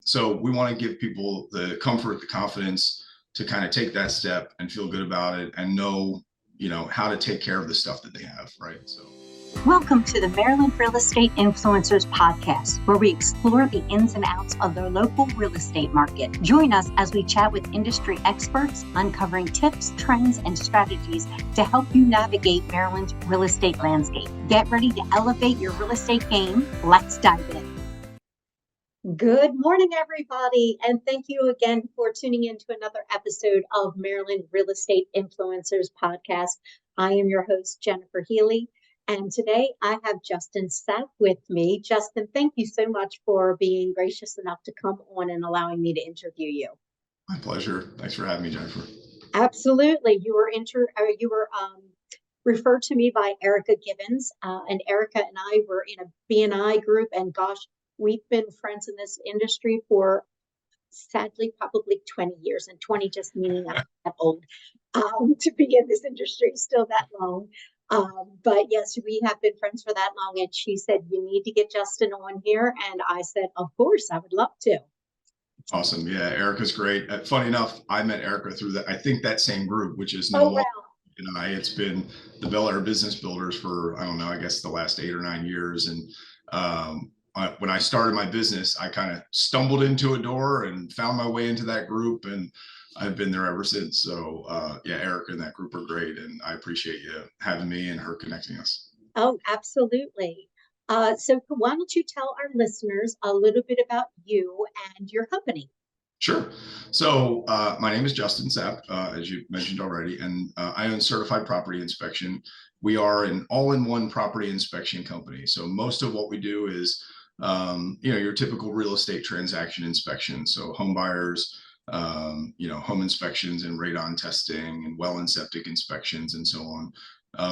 So we want to give people the comfort, the confidence to kind of take that step and feel good about it and know, how to take care of the stuff that they have, right? So. Welcome to the Maryland Real Estate Influencers Podcast, where we explore the ins and outs of the local real estate market. Join us as we chat with industry experts, uncovering tips, trends, and strategies to help you navigate Maryland's real estate landscape. Get ready to elevate your real estate game. Let's dive in. Good morning, everybody, and thank you again for tuning in to another episode of Maryland Real Estate Influencers Podcast. I am your host, Jennifer Healy. And today I have Justin Sapp with me. Justin, thank you so much for being gracious enough to come on and allowing me to interview you. My pleasure. Thanks for having me, Jennifer. Absolutely. You were referred to me by Erica Gibbons, and Erica and I were in a B&I group, and gosh, we've been friends in this industry for sadly probably 20 years, and 20 just meaning I'm that old to be in this industry still that long. But yes, we have been friends for that long. And she said, you need to get Justin on here. And I said, of course, I would love to. Awesome. Yeah, Erica's great. Funny enough, I met Erica through that same group, which is no longer B&I. It's been the Bel Air Business Builders for, I don't know, I guess the last 8 or 9 years. And when I started my business, I kind of stumbled into a door and found my way into that group, and I've been there ever since. So yeah, Erica and that group are great, and I appreciate you having me and her connecting us. Oh, absolutely. So why don't you tell our listeners a little bit about you and your company? Sure. So my name is Justin Sapp, as you mentioned already, and I own Certified Property Inspection. We are an all-in-one property inspection company. So most of what we do is your typical real estate transaction inspection. So home buyers, home inspections and radon testing and well and septic inspections and so on.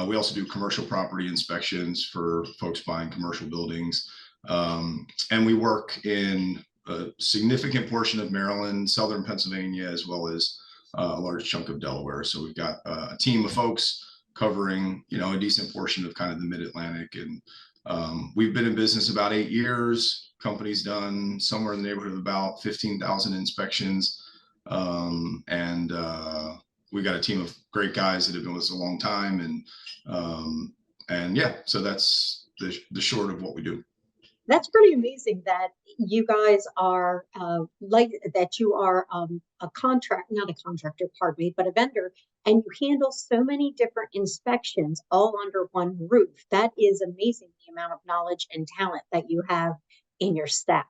We also do commercial property inspections for folks buying commercial buildings. And we work in a significant portion of Maryland, Southern Pennsylvania, as well as a large chunk of Delaware. So we've got a team of folks covering, a decent portion of kind of the mid-Atlantic. And we've been in business about 8 years. Company's done somewhere in the neighborhood of about 15,000 inspections. And we got a team of great guys that have been with us a long time. And yeah, so that's the short of what we do. That's pretty amazing that you guys are you are not a contractor, pardon me, but a vendor, and you handle so many different inspections all under one roof. That is amazing, the amount of knowledge and talent that you have in your staff.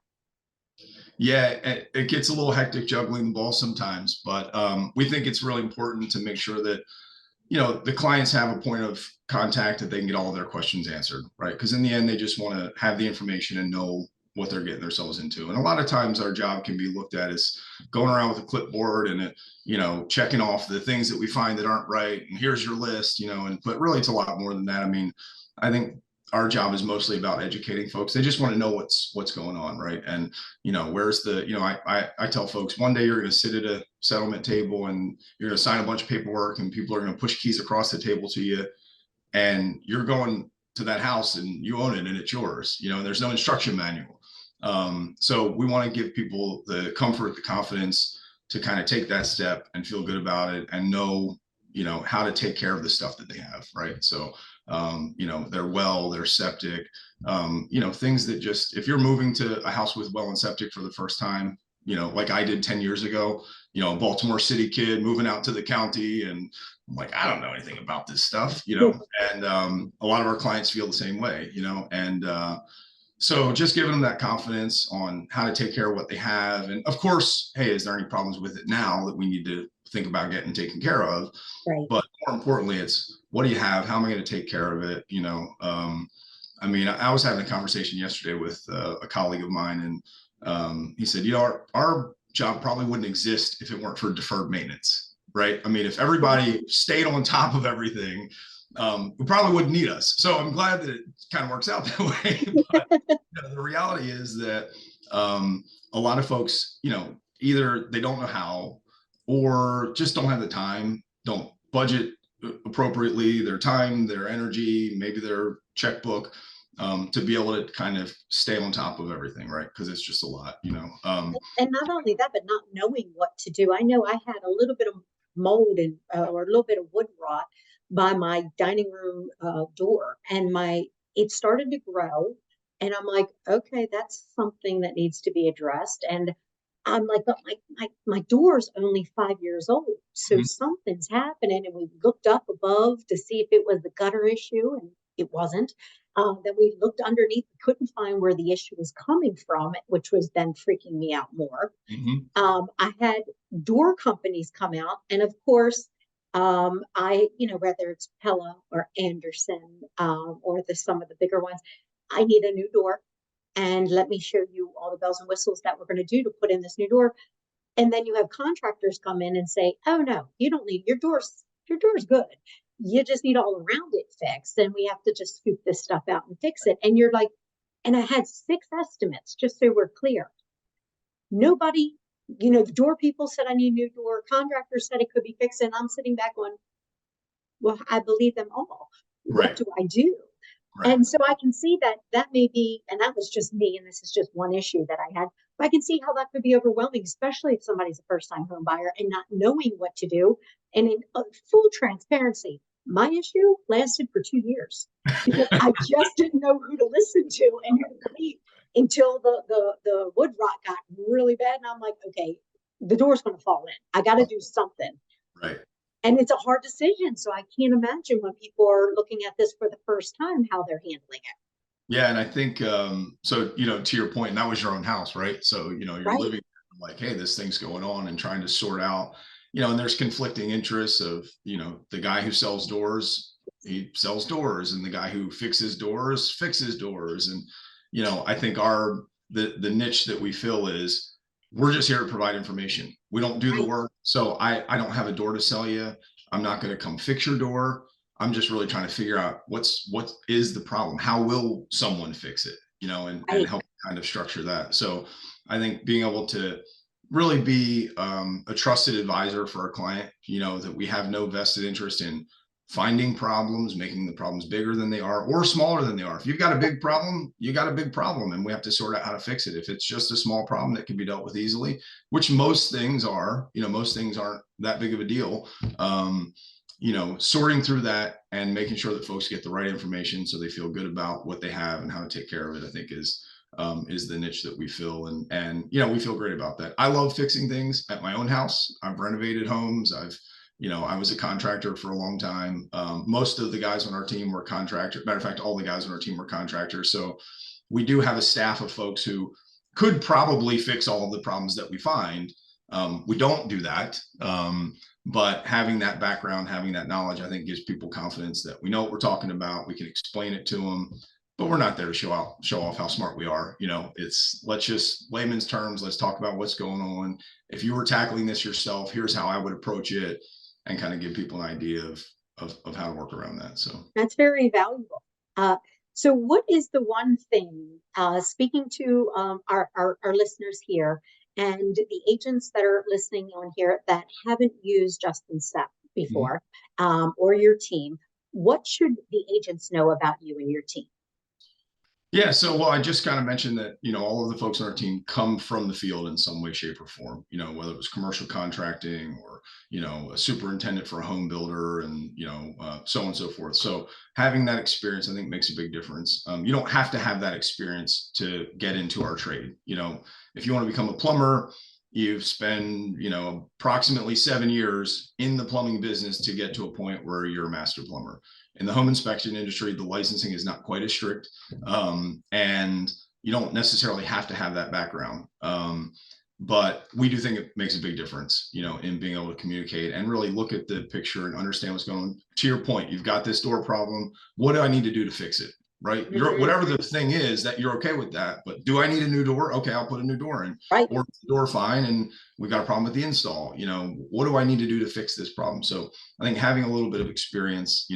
Yeah, it gets a little hectic juggling the ball sometimes, but we think it's really important to make sure that the clients have a point of contact that they can get all of their questions answered, right? Because in the end, they just want to have the information and know what they're getting themselves into. And a lot of times our job can be looked at as going around with a clipboard and, checking off the things that we find that aren't right. And here's your list, but really it's a lot more than that. I mean, I think our job is mostly about educating folks. They just want to know what's going on, right? And where's the I tell folks, one day you're going to sit at a settlement table and you're going to sign a bunch of paperwork and people are going to push keys across the table to you, and you're going to that house and you own it and it's yours, and there's no instruction manual. So we want to give people the comfort, the confidence to kind of take that step and feel good about it and know how to take care of the stuff that they have, right? So their well, their septic, things that just, if you're moving to a house with well and septic for the first time, like I did 10 years ago, Baltimore City kid moving out to the county, and I'm like, I don't know anything about this stuff, and a lot of our clients feel the same way, and so just giving them that confidence on how to take care of what they have. And of course, hey, is there any problems with it now that we need to think about getting taken care of? Right. But more importantly, it's what do you have? How am I going to take care of it? I mean, I was having a conversation yesterday with a colleague of mine, and he said, our job probably wouldn't exist if it weren't for deferred maintenance, right? I mean, if everybody stayed on top of everything, we probably wouldn't need us. So I'm glad that it kind of works out that way. But the reality is that a lot of folks, either they don't know how or just don't have the time, don't budget appropriately their time, their energy, maybe their checkbook. to be able to kind of stay on top of everything, right? Because it's just a lot, And not only that, but not knowing what to do. I know I had a little bit of mold and or a little bit of wood rot by my dining room door, and it started to grow. And I'm like, okay, that's something that needs to be addressed. And I'm like, but my door's only 5 years old, so Mhm. something's happening. And we looked up above to see if it was the gutter issue, and it wasn't. Then we looked underneath, couldn't find where the issue was coming from, which was then freaking me out more. Mhm. I had door companies come out, and of course, whether it's Pella or Anderson, or some of the bigger ones, I need a new door, and let me show you all the bells and whistles that we're going to do to put in this new door. And then you have contractors come in and say, "Oh no, you don't need your doors. Your door's good. You just need all around it fixed, and we have to just scoop this stuff out and fix it." And you're like, and I had 6 estimates, just so we're clear. Nobody, the door people said I need a new door. Contractors said it could be fixed, and I'm sitting back going, well, I believe them all. What Right. do I do? Right. And so I can see that may be, and that was just me, and this is just one issue that I had. But I can see how that could be overwhelming, especially if somebody's a first-time home buyer and not knowing what to do. And in full transparency, my issue lasted for 2 years because I just didn't know who to listen to and who to believe until the wood rot got really bad. And I'm like, okay, the door's going to fall in. I got to do something. Right. And it's a hard decision. So I can't imagine when people are looking at this for the first time, how they're handling it. Yeah. And I think, so, to your point, and that was your own house, right? So, you're Right. living like, hey, this thing's going on and trying to sort out, and there's conflicting interests of, the guy who sells doors, he sells doors, and the guy who fixes doors. And, I think the niche that we fill is we're just here to provide information. We don't do the Right. work. So I don't have a door to sell you. I'm not going to come fix your door. I'm just really trying to figure out what is the problem. How will someone fix it? And Right. help kind of structure that. So I think being able to really be a trusted advisor for our client, that we have no vested interest in finding problems, making the problems bigger than they are or smaller than they are. If you've got a big problem, you got a big problem, and we have to sort out how to fix it. If it's just a small problem that can be dealt with easily, which most things are, most things aren't that big of a deal. Sorting through that and making sure that folks get the right information so they feel good about what they have and how to take care of it, I think is the niche that we fill. And we feel great about that. I love fixing things at my own house. I've renovated homes. I was a contractor for a long time. Most of the guys on our team were contractors. Matter of fact, all the guys on our team were contractors. So we do have a staff of folks who could probably fix all of the problems that we find. We don't do that. But having that background, having that knowledge, I think gives people confidence that we know what we're talking about. We can explain it to them, but we're not there to show off how smart we are. Let's just layman's terms. Let's talk about what's going on. If you were tackling this yourself, here's how I would approach it, and kind of give people an idea of how to work around that. So that's very valuable. So what is the one thing, speaking to our listeners here and the agents that are listening on here that haven't used Justin Sapp before, or your team, what should the agents know about you and your team? Yeah, so well, I just kind of mentioned that, all of the folks on our team come from the field in some way, shape, or form, whether it was commercial contracting or, a superintendent for a home builder and, so on and so forth. So having that experience, I think, makes a big difference. You don't have to have that experience to get into our trade. If you want to become a plumber, you've spent, approximately 7 years in the plumbing business to get to a point where you're a master plumber. In the home inspection industry, the licensing is not quite as strict, and you don't necessarily have to have that background. But we do think it makes a big difference, in being able to communicate and really look at the picture and understand what's going on. To your point, you've got this door problem. What do I need to do to fix it? Right? Whatever the thing is, that you're okay with that. But do I need a new door? Okay, I'll put a new door in. Right. Or the door fine, and we got a problem with the install. What do I need to do to fix this problem? So I think having a little bit of experience,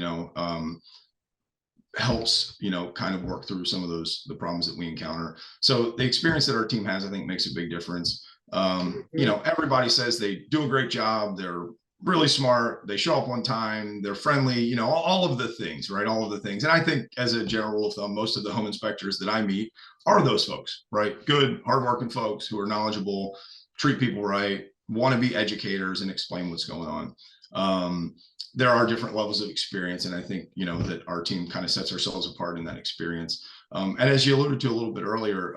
helps, kind of work through some of the problems that we encounter. So the experience that our team has, I think, makes a big difference. Everybody says they do a great job. They're really smart. They show up on time. They're friendly, you know, all of the things, right? All of the things. And I think as a general rule of thumb, most of the home inspectors that I meet are those folks, right? Good, hardworking folks who are knowledgeable, treat people right, want to be educators and explain what's going on. There are different levels of experience. And I think, you know, that our team kind of sets ourselves apart in that experience. And as you alluded to a little bit earlier,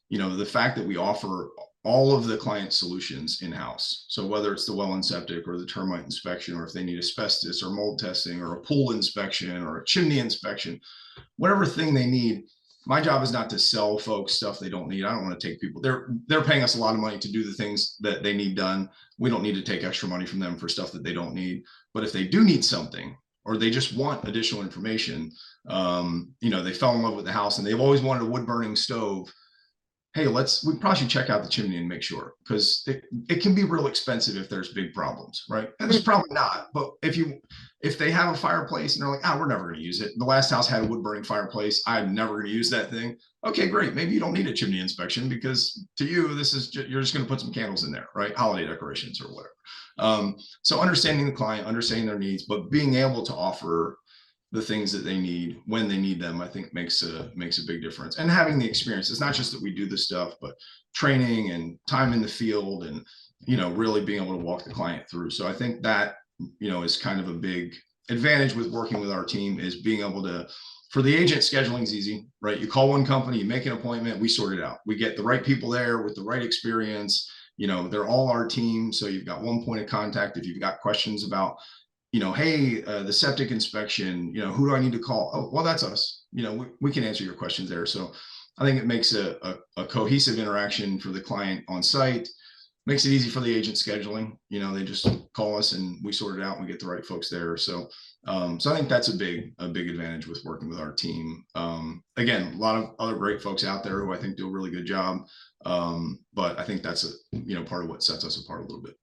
you know, the fact that we offer all of the client solutions in-house. So whether it's the well and septic or the termite inspection, or if they need asbestos or mold testing or a pool inspection or a chimney inspection, whatever thing they need, my job is not to sell folks stuff they don't need. I don't want to take people, they're paying us a lot of money to do the things that they need done. We don't need to take extra money from them for stuff that they don't need. But if they do need something, or they just want additional information, you know, they fell in love with the house and they've always wanted a wood burning stove. Hey, we probably should check out the chimney and make sure, because it can be real expensive if there's big problems, right? And there's probably not, but if they have a fireplace and they're like, we're never going to use it. The last house had a wood burning fireplace. I'm never going to use that thing. Okay, great. Maybe you don't need a chimney inspection, because to you, you're just going to put some candles in there, right? Holiday decorations or whatever. So understanding the client, understanding their needs, but being able to offer the things that they need when they need them, I think makes a big difference. And having the experience, it's not just that we do this stuff, but training and time in the field, and, you know, really being able to walk the client through. So I think that, you know, is kind of a big advantage with working with our team, is being able to, for the agent, scheduling is easy, right? You call one company, you make an appointment, we sort it out. We get the right people there with the right experience. You know, they're all our team. So you've got one point of contact. If you've got questions about, you know, hey, the septic inspection, you know, who do I need to call? Oh, well, that's us. You know, we can answer your questions there. So I think it makes a cohesive interaction for the client on site, makes it easy for the agent scheduling. You know, they just call us and we sort it out and we get the right folks there. So, so I think that's a big advantage with working with our team. Again, a lot of other great folks out there who I think do a really good job. But I think that's part of what sets us apart a little bit.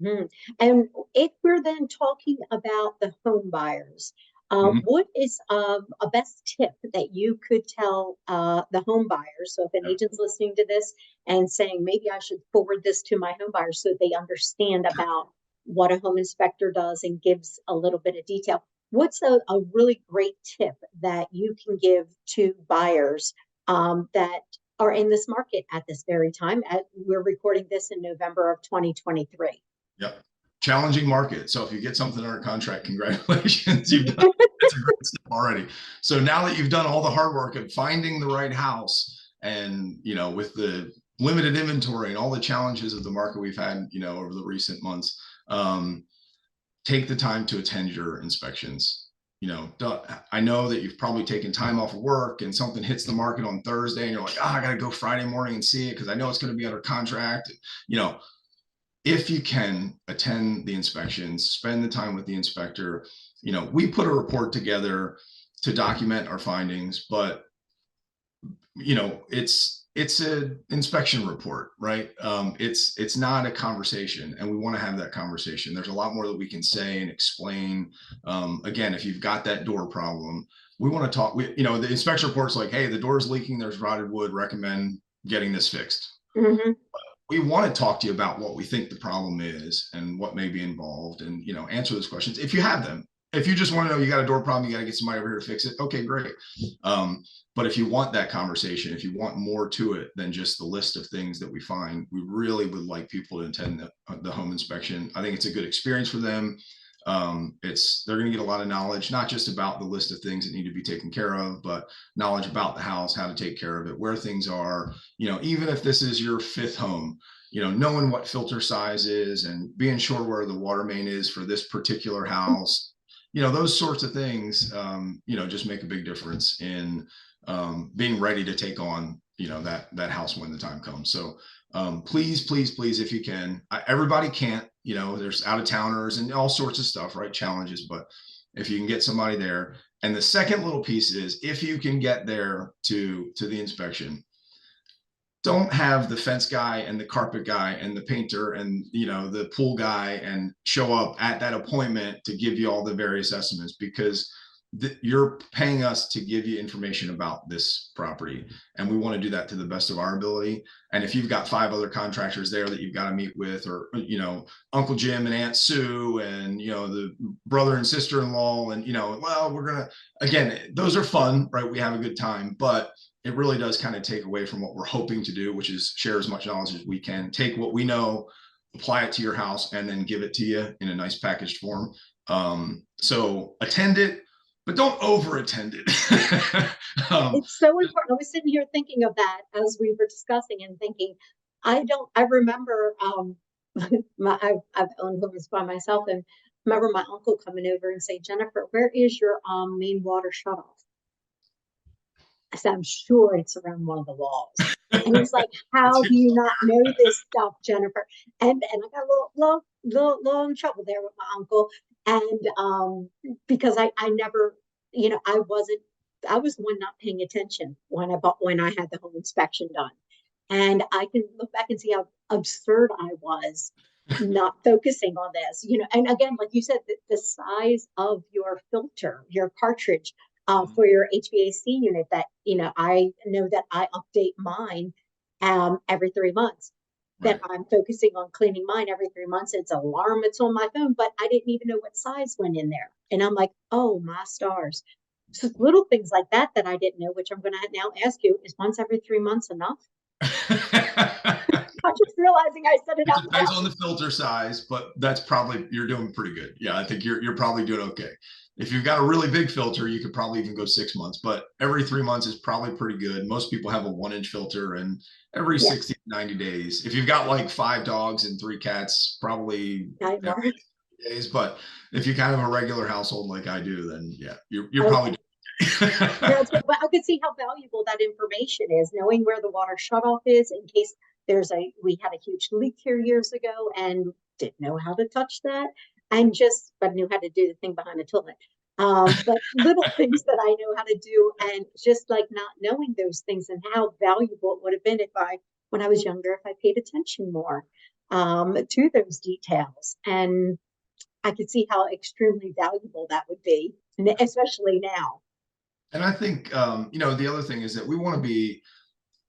Mm-hmm. And if we're then talking about the home buyers, what is a best tip that you could tell the home buyers? So if an agent's listening to this and saying, maybe I should forward this to my home buyers so they understand about what a home inspector does and gives a little bit of detail, what's a really great tip that you can give to buyers that are in this market at this very time? We're recording this in November of 2023. Yep. Challenging market. So if you get something under contract, congratulations. That's a great step already. So now that you've done all the hard work of finding the right house, and, you know, with the limited inventory and all the challenges of the market we've had, you know, over the recent months, take the time to attend your inspections. You know, I know that you've probably taken time off of work and something hits the market on Thursday and you're like, I got to go Friday morning and see it because I know it's going to be under contract. You know, if you can attend the inspections, spend the time with the inspector. You know, we put a report together to document our findings, but, you know, it's an inspection report, right? It's not a conversation, and we want to have that conversation. There's a lot more that we can say and explain. Again, if you've got that door problem, we want to talk. You know, the inspection report's like, hey, the door's leaking, there's rotted wood, recommend getting this fixed. Mm-hmm. We want to talk to you about what we think the problem is and what may be involved, and, you know, answer those questions if you have them. If you just want to know you got a door problem, you got to get somebody over here to fix it. Okay, great. But if you want that conversation, if you want more to it than just the list of things that we find, we really would like people to attend the home inspection. I think it's a good experience for them. They're going to get a lot of knowledge, not just about the list of things that need to be taken care of, but knowledge about the house, how to take care of it, where things are. You know, even if this is your 5th home, you know, knowing what filter size is and being sure where the water main is for this particular house. You know, those sorts of things, you know, just make a big difference in being ready to take on, you know, that house when the time comes. So please, if you can. Everybody can't, you know, there's out of towners and all sorts of stuff, right? Challenges, but if you can get somebody there. And the second little piece is, if you can get there to the inspection, don't have the fence guy and the carpet guy and the painter and, you know, the pool guy and show up at that appointment to give you all the various estimates, because you're paying us to give you information about this property, and we want to do that to the best of our ability. And if you've got 5 other contractors there that you've got to meet with, or Uncle Jim and Aunt Sue, and the brother and sister-in-law, and well, we're gonna, again, those are fun, right? We have a good time, but it really does kind of take away from what we're hoping to do, which is share as much knowledge as we can, take what we know, apply it to your house, and then give it to you in a nice packaged form. So attend it, but don't over attend it. It's so important. I was sitting here thinking of that as we were discussing and thinking, I remember, I've owned homes by myself, and remember my uncle coming over and saying, Jennifer, where is your main water shutoff? I said, I'm sure it's around one of the walls. And he's like, how do you not know this stuff, Jennifer? And I got a little in trouble there with my uncle. And because I never, I was the one not paying attention when I had the home inspection done. And I can look back and see how absurd I was not focusing on this, and again, like you said, the size of your filter, your cartridge, for your HVAC unit, that, I know that I update mine every 3 months. That I'm focusing on cleaning mine every 3 months. It's alarm, it's on my phone, but I didn't even know what size went in there. And I'm like, oh my stars. So little things like that I didn't know, which I'm going to now ask you, is once every 3 months enough? I'm just realizing I said it out loud. Depends on the filter size, but that's probably, you're doing pretty good. Yeah, I think you're probably doing okay. If you've got a really big filter, you could probably even go 6 months, but every 3 months is probably pretty good. Most people have a 1-inch filter, and every 60 to 90 days. If you've got like 5 dogs and 3 cats, probably every 60 days. But if you kind of a regular household like I do, then yeah, you're probably doing But I could see how valuable that information is, knowing where the water shutoff is in case we had a huge leak here years ago and didn't know how to touch that, but knew how to do the thing behind the toilet. But little things that I know how to do, and just like not knowing those things, and how valuable it would have been when I was younger, if I paid attention more to those details. And I could see how extremely valuable that would be, especially now. And I think, the other thing is that we want to be,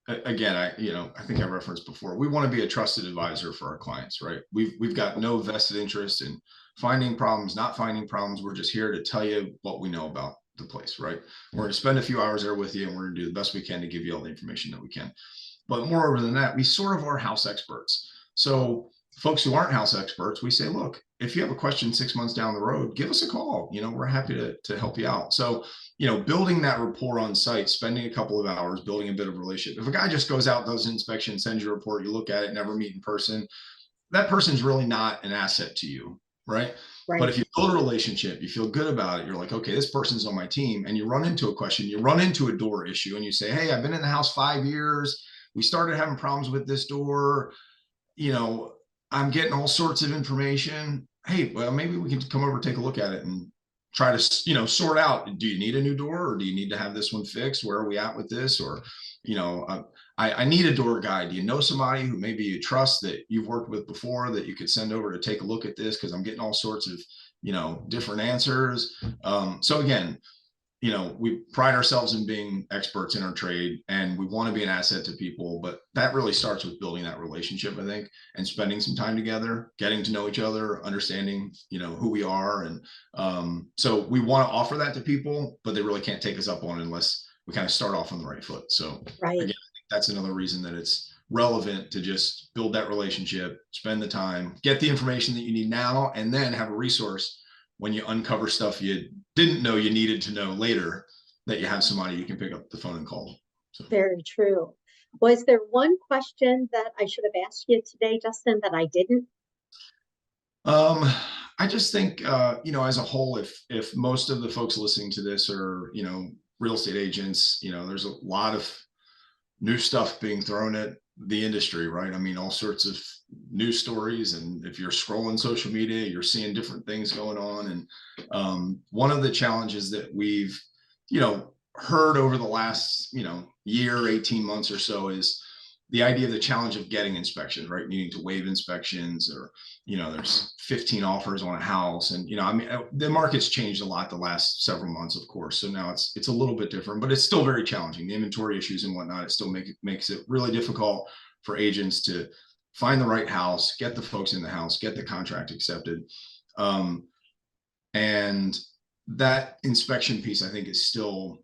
again, I think I referenced before, we want to be a trusted advisor for our clients, right? We've got no vested interest in finding problems, not finding problems. We're just here to tell you what we know about the place, right? We're going to spend a few hours there with you, and we're going to do the best we can to give you all the information that we can. But moreover than that, we sort of are house experts. So folks who aren't house experts, we say, look, if you have a question 6 months down the road, give us a call. We're happy to help you out. So, building that rapport on site, spending a couple of hours, building a bit of a relationship. If a guy just goes out, does an inspection, sends you a report, you look at it, never meet in person, that person's really not an asset to you, right? But if you build a relationship, you feel good about it, you're like, okay, this person's on my team, and you run into a question, you run into a door issue, and you say, hey, I've been in the house 5 years. We started having problems with this door. I'm getting all sorts of information. Hey, well, maybe we can come over, take a look at it, and try to, sort out, do you need a new door, or do you need to have this one fixed? Where are we at with this? Or, I need a door guy. Do you know somebody who maybe you trust that you've worked with before that you could send over to take a look at this? Because I'm getting all sorts of, different answers. So again, we pride ourselves in being experts in our trade, and we want to be an asset to people, but that really starts with building that relationship, I think, and spending some time together, getting to know each other, understanding, who we are. And so we want to offer that to people, but they really can't take us up on it unless we kind of start off on the right foot. So again, I think that's another reason that it's relevant to just build that relationship, spend the time, get the information that you need now, and then have a resource when you uncover stuff you didn't know you needed to know later, that you have somebody you can pick up the phone and call. So. Very true. Was there one question that I should have asked you today, Justin, that I didn't? I just think, as a whole, if most of the folks listening to this are, real estate agents, there's a lot of new stuff being thrown at the industry, right? I mean, all sorts of news stories, and if you're scrolling social media, you're seeing different things going on. And one of the challenges that we've heard over the last year, 18 months or so, is the idea of the challenge of getting inspections, right? Needing to waive inspections, or, there's 15 offers on a house. And, the market's changed a lot the last several months, of course. So now it's a little bit different, but it's still very challenging. The inventory issues and whatnot, it still makes it really difficult for agents to find the right house, get the folks in the house, get the contract accepted. And that inspection piece, I think, is still,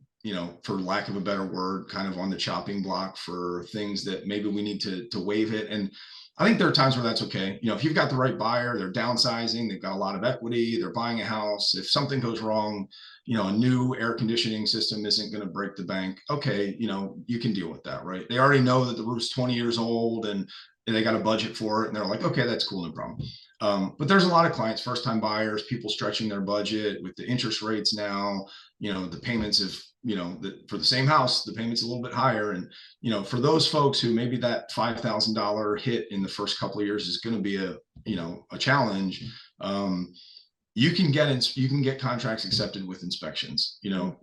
for lack of a better word, kind of on the chopping block for things that maybe we need to waive it. And I think there are times where that's okay. If you've got the right buyer, they're downsizing, they've got a lot of equity, they're buying a house. If something goes wrong, a new air conditioning system isn't going to break the bank. Okay, you can deal with that, right? They already know that the roof's 20 years old and they got a budget for it, and they're like, okay, that's cool, no problem. But there's a lot of clients, first-time buyers, people stretching their budget with the interest rates now. The payments have, for the same house, the payment's a little bit higher. And, for those folks who maybe that $5,000 hit in the first couple of years is going to be a challenge. You can get contracts accepted with inspections.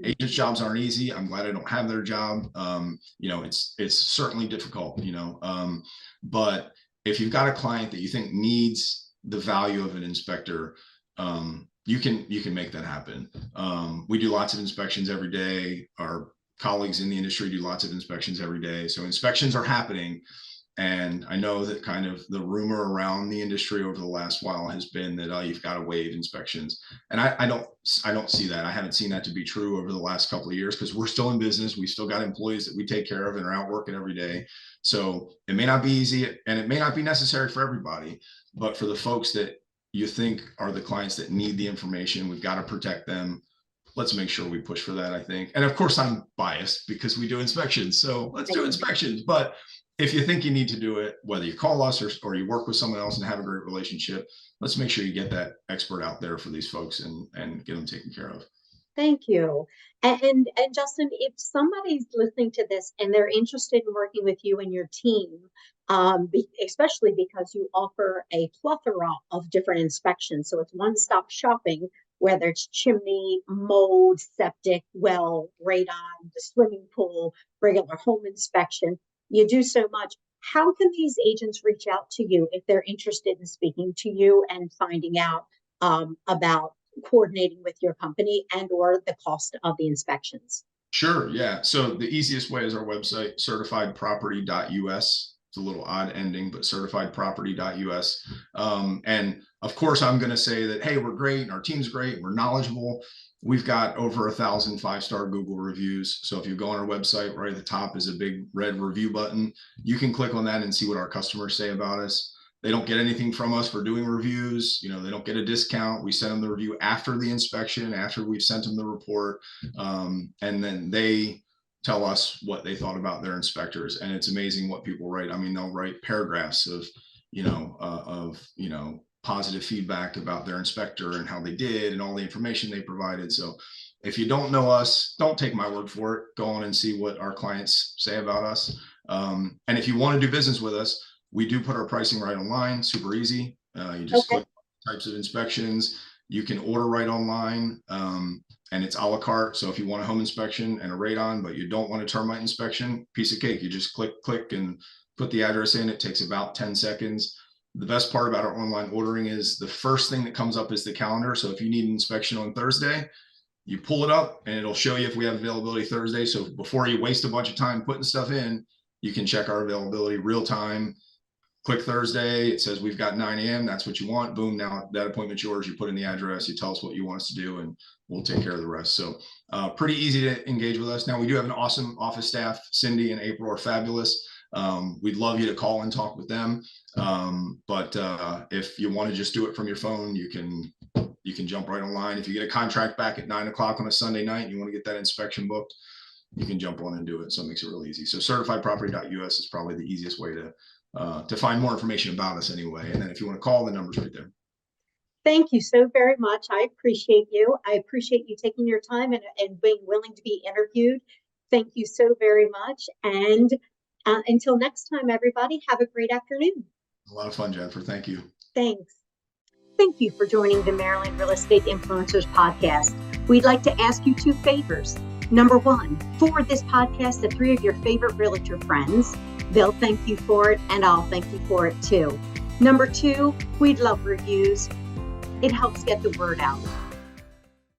Agents' jobs aren't easy. I'm glad I don't have their job. It's certainly difficult, but if you've got a client that you think needs the value of an inspector, you can make that happen. We do lots of inspections every day. Our colleagues in the industry do lots of inspections every day. So inspections are happening. And I know that kind of the rumor around the industry over the last while has been that you've got to waive inspections. And I don't see that. I haven't seen that to be true over the last couple of years, because we're still in business. We still got employees that we take care of and are out working every day. So it may not be easy, and it may not be necessary for everybody, but for the folks that you think are the clients that need the information, we've got to protect them. Let's make sure we push for that, I think. And of course, I'm biased because we do inspections. So let's do inspections. But if you think you need to do it, whether you call us or you work with someone else and have a great relationship, let's make sure you get that expert out there for these folks and get them taken care of. Thank you. And Justin, if somebody's listening to this and they're interested in working with you and your team, especially because you offer a plethora of different inspections, so it's one-stop shopping, whether it's chimney, mold, septic, well, radon, the swimming pool, regular home inspection. You do so much. How can these agents reach out to you if they're interested in speaking to you and finding out about coordinating with your company and or the cost of the inspections? Sure. Yeah. So the easiest way is our website, certifiedproperty.us. It's a little odd ending, but certifiedproperty.us. And of course, I'm going to say that, hey, we're great, and our team's great, we're knowledgeable. We've got over 1,000 5-star Google reviews. So if you go on our website, right at the top is a big red review button. You can click on that and see what our customers say about us. They don't get anything from us for doing reviews. They don't get a discount. We send them the review after the inspection, after we've sent them the report. And then they tell us what they thought about their inspectors. And it's amazing what people write. I mean, they'll write paragraphs of positive feedback about their inspector and how they did and all the information they provided. So if you don't know us, don't take my word for it. Go on and see what our clients say about us. And if you want to do business with us, we do put our pricing right online, super easy. You just click types of inspections. You can order right online, and it's a la carte. So if you want a home inspection and a radon, but you don't want a termite inspection, piece of cake. You just click, and put the address in. It takes about 10 seconds. The best part about our online ordering is the first thing that comes up is the calendar. So if you need an inspection on Thursday, you pull it up and it'll show you if we have availability Thursday. So before you waste a bunch of time putting stuff in, you can check our availability real time. Click Thursday, it says we've got 9 a.m. That's what you want. Boom, now that appointment's yours. You put in the address, you tell us what you want us to do, and we'll take care of the rest. So pretty easy to engage with us. Now, we do have an awesome office staff. Cindy and April are fabulous. We'd love you to call and talk with them. But if you want to just do it from your phone, you can jump right online. If you get a contract back at 9 o'clock on a Sunday night and you want to get that inspection booked, you can jump on and do it. So it makes it really easy. So certifiedproperty.us is probably the easiest way to find more information about us anyway. And then if you want to call, the number's right there. Thank you so very much. I appreciate you. I appreciate you taking your time and being willing to be interviewed. Thank you so very much. And until next time, everybody, have a great afternoon. A lot of fun, Jennifer. Thank you. Thanks. Thank you for joining the Maryland Real Estate Influencers podcast. We'd like to ask you 2 favors. Number 1, forward this podcast to 3 of your favorite realtor friends. They'll thank you for it, and I'll thank you for it too. Number 2, we'd love reviews. It helps get the word out.